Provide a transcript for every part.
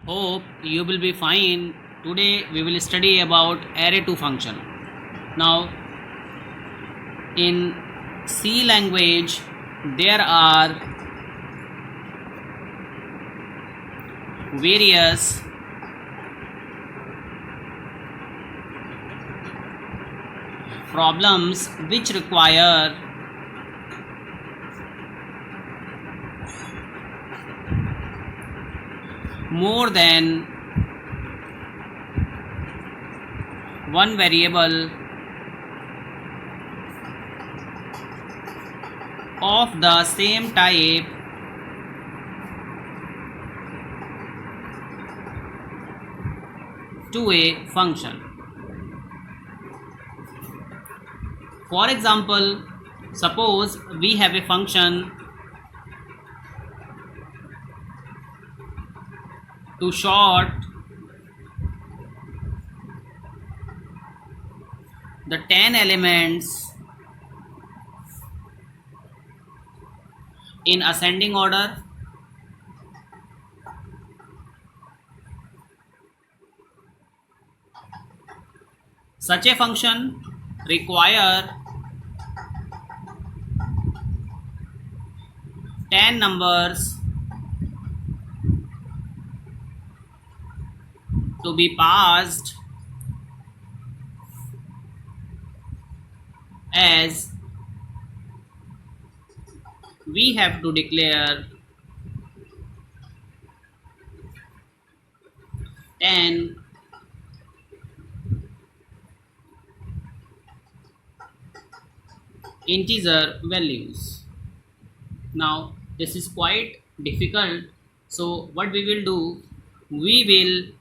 Hope you will be fine. Today we will study about array2 function. Now in C language there are various problems which require more than one variable of the same type to a function. For example, suppose we have a function to sort the 10 elements in ascending order. Such a function require 10 numbers to be passed as we have to declare 10 integer values. Now this is quite difficult, so what we will do, we will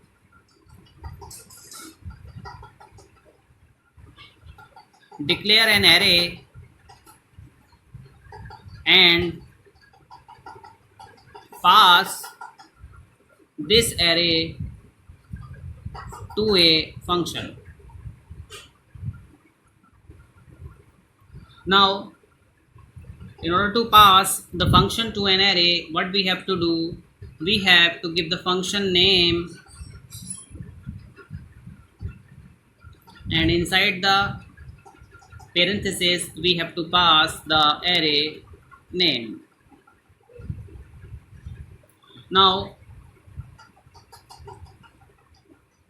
declare an array and pass this array to a function. Now in order to pass the function to an array, what we have to do, we have to give the function name, and inside the parenthesis we have to pass the array name. Now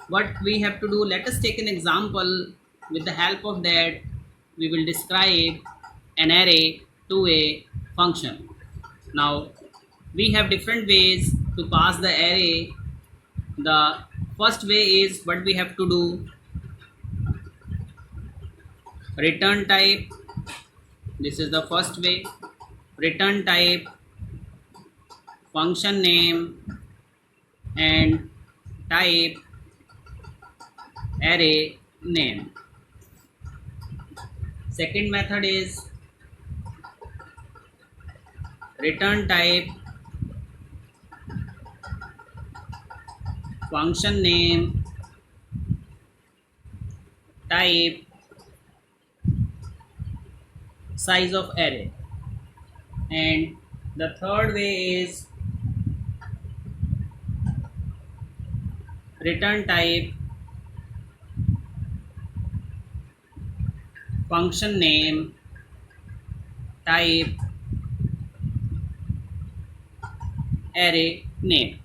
what we have to do, let us take an example. With the help of that we will describe an array to a function. Now we have different ways to pass the array. The first way is, what we have to do, return type. This is the first way. Return type, function name, and type array name. Second method is return type, function name, type size of array. And the third way is return type, function name, type array name.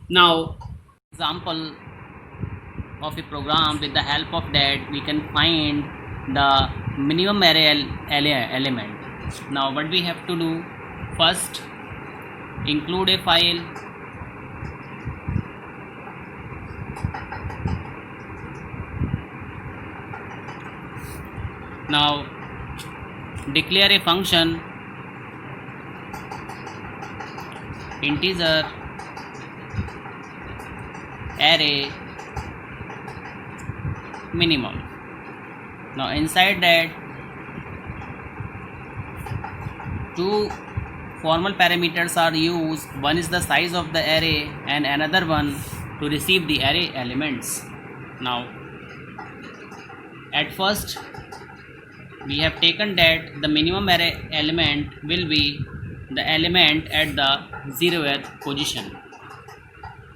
Now example of a program, with the help of that we can find the minimum array element. Now what we have to do, first include a file, now declare a function integer array minimum. Now inside that two formal parameters are used. One is the size of the array and another one to receive the array elements. Now at first we have taken that the minimum array element will be the element at the 0th position.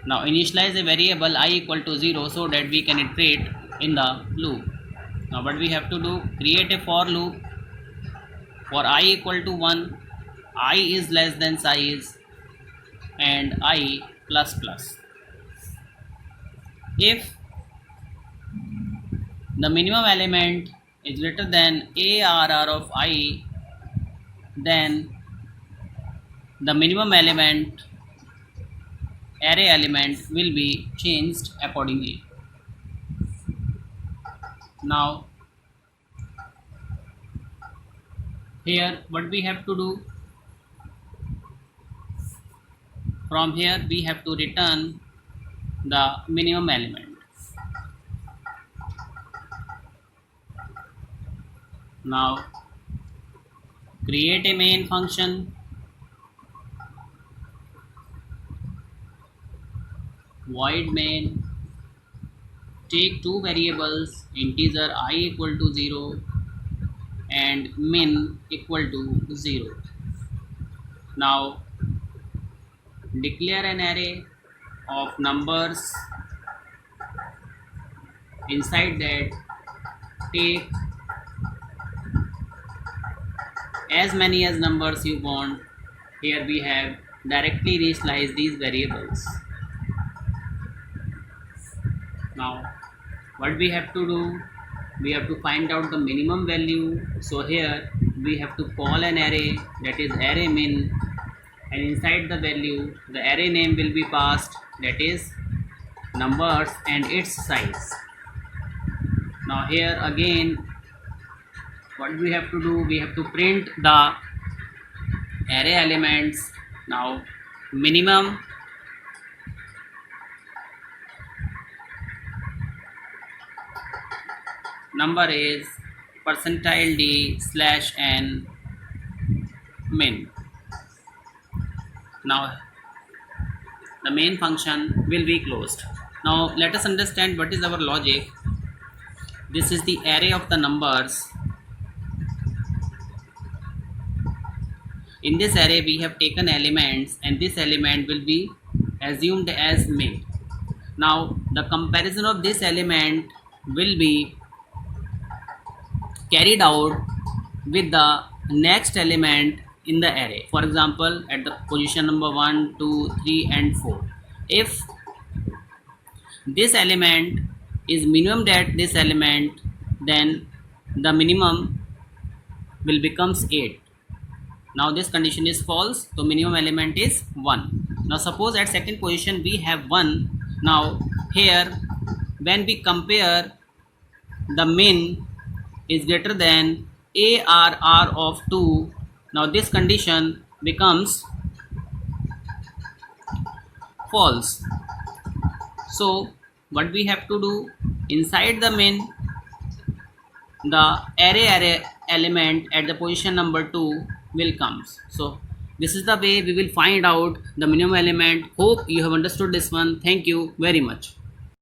Now initialize a variable I equal to 0 so that we can iterate in the loop. Now what we have to do, create a for loop for I equal to 1, I is less than size, and I plus plus. If the minimum element is greater than ARR of I, then the minimum element array element will be changed accordingly. Now here what we have to do, from here we have to return the minimum element. Now create a main function, void main, take two variables, integer I equal to 0 and min equal to 0. Now declare an array of numbers. Inside that take as many as numbers you want. Here we have directly reslice these variables. Now what we have to do, we have to find out the minimum value. So here we have to call an array, that is array min, and inside the value the array name will be passed, that is numbers and its size. Now here again what we have to do, we have to print the array elements. Now minimum number is percentile d slash n min. Now the main function will be closed. Now let us understand what is our logic. This is the array of the numbers. In this array we have taken elements and this element will be assumed as min. Now the comparison of this element will be carried out with the next element in the array. For example, at the position number 1, 2, 3 and 4. If this element is minimum at this element, then the minimum will becomes 8. Now this condition is false, so minimum element is 1. Now suppose at second position we have 1. Now here when we compare, the min is greater than ARR of 2. Now this condition becomes false. So what we have to do, inside the min the array element at the position number 2 will comes. So this is the way we will find out the minimum element. Hope you have understood this one. Thank you very much.